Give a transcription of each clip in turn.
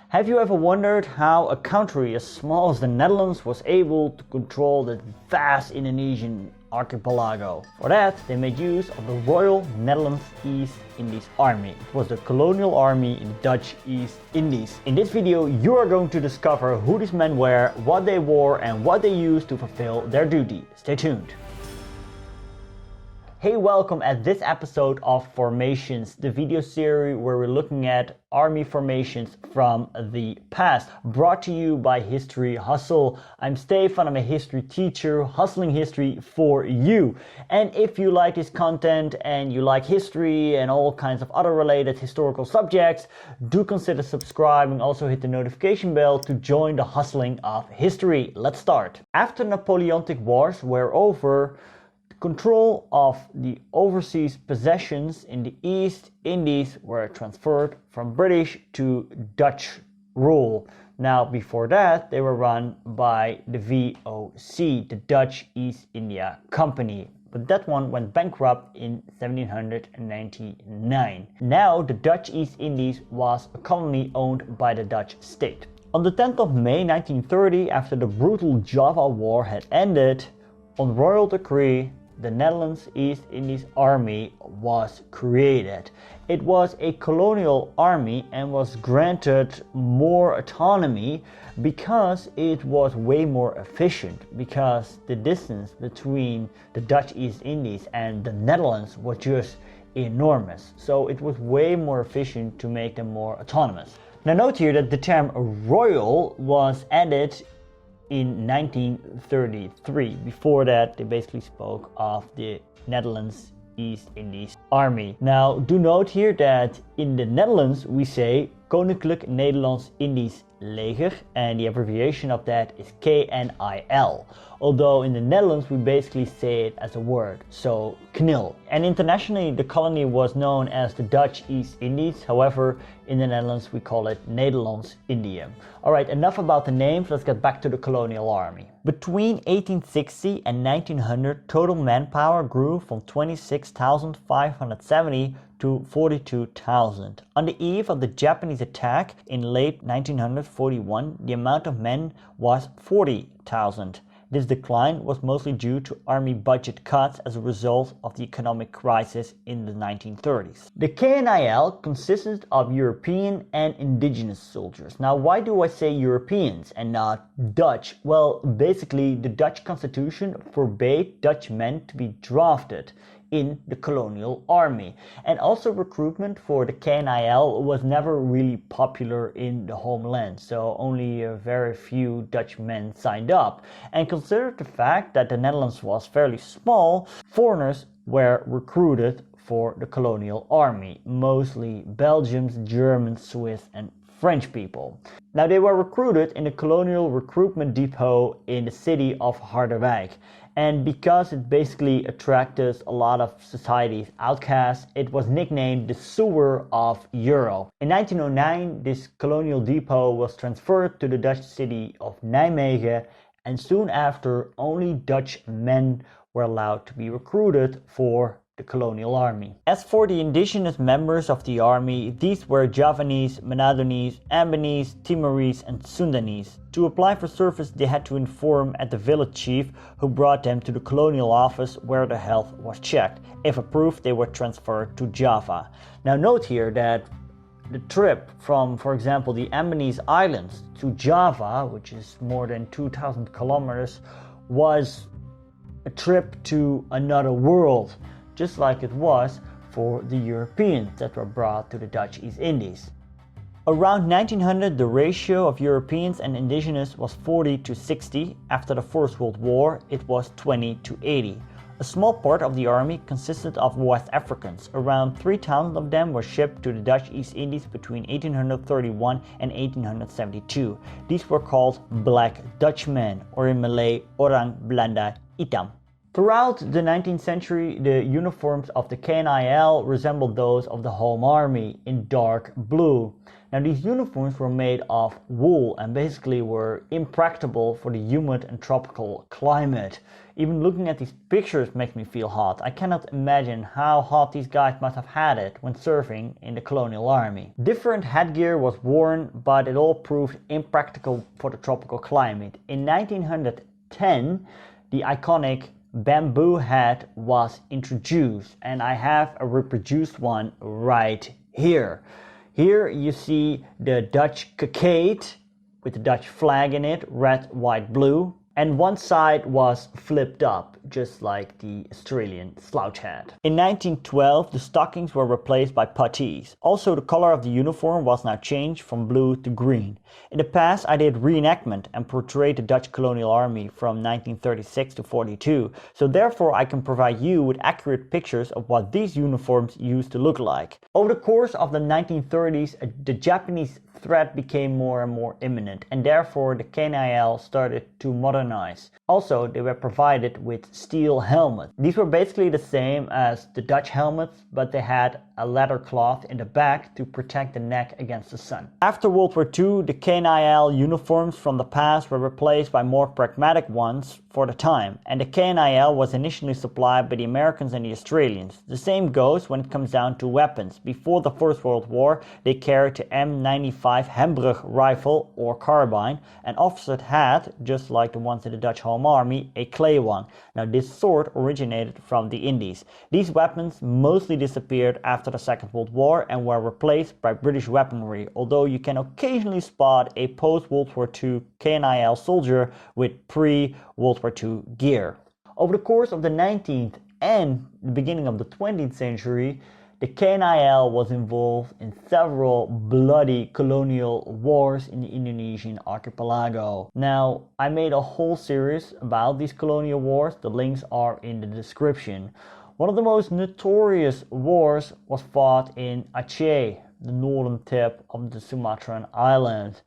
Have you ever wondered how a country as small as the Netherlands was able to control the vast Indonesian archipelago? For that, they made use of the Royal Netherlands East Indies Army. It was the colonial army in the Dutch East Indies. In this video, you are going to discover who these men were, what they wore, and what they used to fulfill their duty. Stay tuned. Hey, welcome at this episode of Formations, the video series where we're looking at army formations from the past, brought to you by History Hustle. I'm Stefan, I'm a history teacher, hustling history for you. And if you like this content and you like history and all kinds of other related historical subjects, do consider subscribing. Also hit the notification bell to join the hustling of history. Let's start. After Napoleonic Wars were over, control of the overseas possessions in the East Indies were transferred from British to Dutch rule. Now, before that, they were run by the VOC, the Dutch East India Company. But that one went bankrupt in 1799. Now, the Dutch East Indies was a colony owned by the Dutch state. On the 10th of May 1930, after the brutal Java War had ended, on royal decree, the Netherlands East Indies Army was created. It was a colonial army and was granted more autonomy because it was way more efficient, because the distance between the Dutch East Indies and the Netherlands was just enormous. So it was way more efficient to make them more autonomous. Now note here that the term royal was added in 1933. Before that, they basically spoke of the Netherlands East Indies Army. Now, do note here that in the Netherlands we say Koninklijk Nederlands Indisch Leger, and the abbreviation of that is KNIL. Although in the Netherlands we basically say it as a word, so KNIL. And internationally the colony was known as the Dutch East Indies. However, in the Netherlands we call it Nederlands-Indië. Alright, enough about the names, let's get back to the colonial army. Between 1860 and 1900, total manpower grew from 26,570 to 42,000. On the eve of the Japanese attack in late 1941, the amount of men was 40,000. This decline was mostly due to army budget cuts as a result of the economic crisis in the 1930s. The KNIL consisted of European and indigenous soldiers. Now, why do I say Europeans and not Dutch? Well, basically the Dutch constitution forbade Dutch men to be drafted in the colonial army, and also recruitment for the KNIL was never really popular in the homeland, so only a very few Dutch men signed up. And consider the fact that the Netherlands was fairly small, foreigners were recruited for the colonial army, mostly Belgians, Germans, Swiss and French people. Now, they were recruited in the colonial recruitment depot in the city of Harderwijk. And because it basically attracted a lot of society's outcasts, it was nicknamed the Sewer of Europe. In 1909, this colonial depot was transferred to the Dutch city of Nijmegen, and soon after, only Dutch men were allowed to be recruited for the colonial army. As for the indigenous members of the army, these were Javanese, Manadonese, Ambonese, Timorese and Sundanese. To apply for service, they had to inform at the village chief, who brought them to the colonial office where their health was checked. If approved, they were transferred to Java. Now note here that the trip from, for example, the Ambonese Islands to Java, which is more than 2,000 kilometers, was a trip to another world, just like it was for the Europeans that were brought to the Dutch East Indies. Around 1900, the ratio of Europeans and indigenous was 40 to 60. After the First World War, it was 20 to 80. A small part of the army consisted of West Africans. Around 3,000 of them were shipped to the Dutch East Indies between 1831 and 1872. These were called Black Dutchmen, or in Malay, Orang Belanda Hitam. Throughout the 19th century, the uniforms of the KNIL resembled those of the Home Army in dark blue. Now these uniforms were made of wool and basically were impractical for the humid and tropical climate. Even looking at these pictures makes me feel hot. I cannot imagine how hot these guys must have had it when serving in the colonial army. Different headgear was worn, but it all proved impractical for the tropical climate. In 1910, the iconic bamboo hat was introduced, and I have a reproduced one right here. Here you see the Dutch cockade with the Dutch flag in it, red, white, blue, and one side was flipped up, just like the Australian slouch hat. In 1912, the stockings were replaced by puttees. Also, the color of the uniform was now changed from blue to green. In the past, I did reenactment and portrayed the Dutch colonial army from 1936 to 42, so therefore I can provide you with accurate pictures of what these uniforms used to look like. Over the course of the 1930s, the Japanese threat became more and more imminent, and therefore the KNIL started to modernize. Also, they were provided with steel helmets. These were basically the same as the Dutch helmets, but they had a leather cloth in the back to protect the neck against the sun. After World War II, the KNIL uniforms from the past were replaced by more pragmatic ones for the time, and the KNIL was initially supplied by the Americans and the Australians. The same goes when it comes down to weapons. Before the First World War, they carried the M95 Hembrugh rifle or carbine, and officers had, just like the ones in the Dutch Home Army, a clay one. Now this sword originated from the Indies. These weapons mostly disappeared after the Second World War and were replaced by British weaponry, although you can occasionally spot a post-World War II KNIL soldier with pre-World War II gear. Over the course of the 19th and the beginning of the 20th century, the KNIL was involved in several bloody colonial wars in the Indonesian archipelago. Now, I made a whole series about these colonial wars. The links are in the description. One of the most notorious wars was fought in Aceh, the northern tip of the Sumatran islands.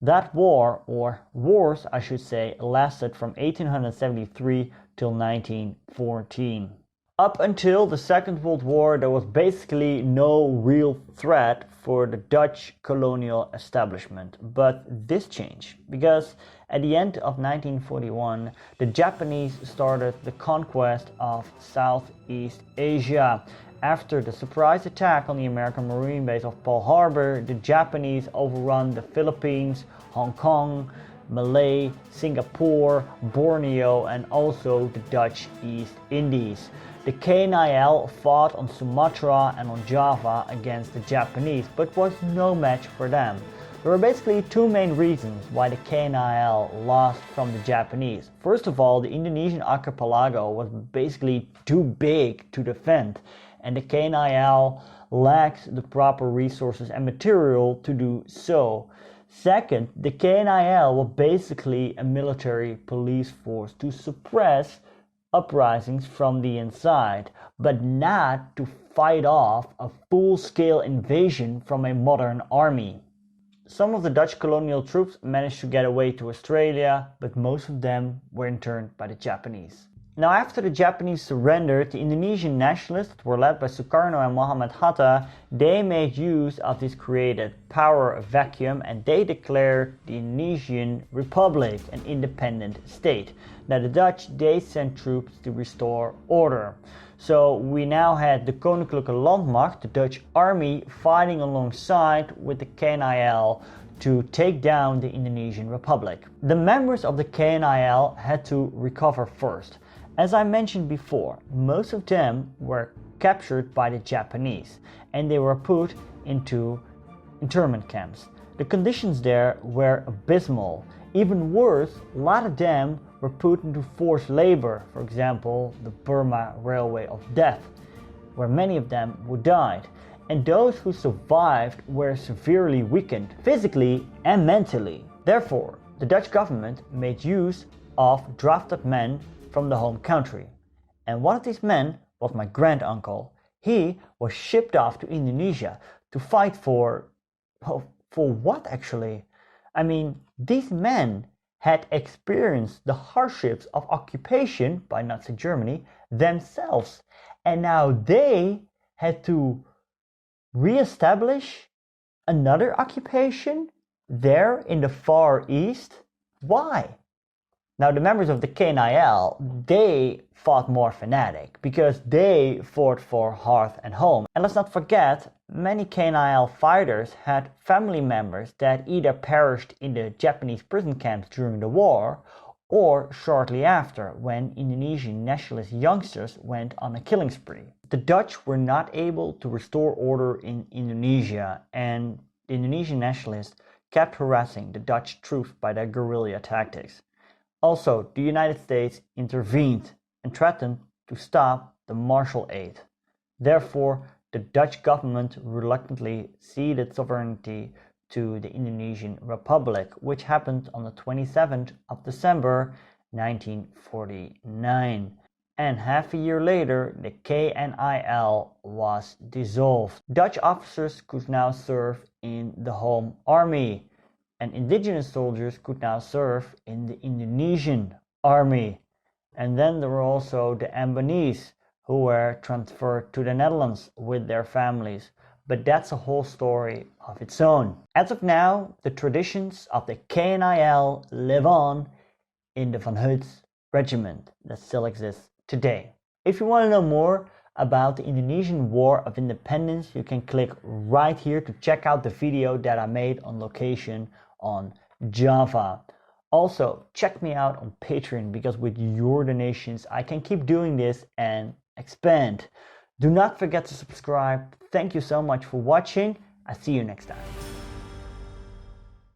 That war, or wars I should say, lasted from 1873 till 1914. Up until the Second World War, there was basically no real threat for the Dutch colonial establishment. But this changed, because at the end of 1941, the Japanese started the conquest of Southeast Asia. After the surprise attack on the American Marine base of Pearl Harbor, the Japanese overrun the Philippines, Hong Kong, Malay, Singapore, Borneo, and also the Dutch East Indies. The KNIL fought on Sumatra and on Java against the Japanese, but was no match for them. There were basically two main reasons why the KNIL lost from the Japanese. First of all, the Indonesian archipelago was basically too big to defend, and the KNIL lacks the proper resources and material to do so. Second, the KNIL was basically a military police force to suppress uprisings from the inside, but not to fight off a full-scale invasion from a modern army. Some of the Dutch colonial troops managed to get away to Australia, but most of them were interned by the Japanese. Now, after the Japanese surrendered, the Indonesian nationalists were led by Sukarno and Muhammad Hatta. They made use of this created power vacuum and they declared the Indonesian Republic an independent state. Now, the Dutch, they sent troops to restore order. So we now had the Koninklijke Landmacht, the Dutch army, fighting alongside with the KNIL to take down the Indonesian Republic. The members of the KNIL had to recover first. As I mentioned before, most of them were captured by the Japanese and they were put into internment camps. The conditions there were abysmal. Even worse, a lot of them were put into forced labor, for example, the Burma Railway of Death, where many of them would died. And those who survived were severely weakened, physically and mentally. Therefore, the Dutch government made use of drafted men from the home country. And one of these men was my granduncle. He was shipped off to Indonesia to fight for what actually? I mean, these men had experienced the hardships of occupation by Nazi Germany themselves, and now they had to re-establish another occupation there in the Far East. Why? Now the members of the KNIL, they fought more fanatic because they fought for hearth and home. And let's not forget, many KNIL fighters had family members that either perished in the Japanese prison camps during the war or shortly after, when Indonesian nationalist youngsters went on a killing spree. The Dutch were not able to restore order in Indonesia, and the Indonesian nationalists kept harassing the Dutch troops by their guerrilla tactics. Also, the United States intervened and threatened to stop the Marshall Aid. Therefore, the Dutch government reluctantly ceded sovereignty to the Indonesian Republic, which happened on the 27th of December 1949. And half a year later, the KNIL was dissolved. Dutch officers could now serve in the Home Army, and indigenous soldiers could now serve in the Indonesian Army. And then there were also the Ambonese, who were transferred to the Netherlands with their families. But that's a whole story of its own. As of now, the traditions of the KNIL live on in the Van Huyts regiment that still exists today. If you want to know more about the Indonesian War of Independence, you can click right here to check out the video that I made on location on Java. Also, check me out on Patreon, because with your donations I can keep doing this and expand. Do not forget to subscribe. Thank you so much for watching. I'll see you next time.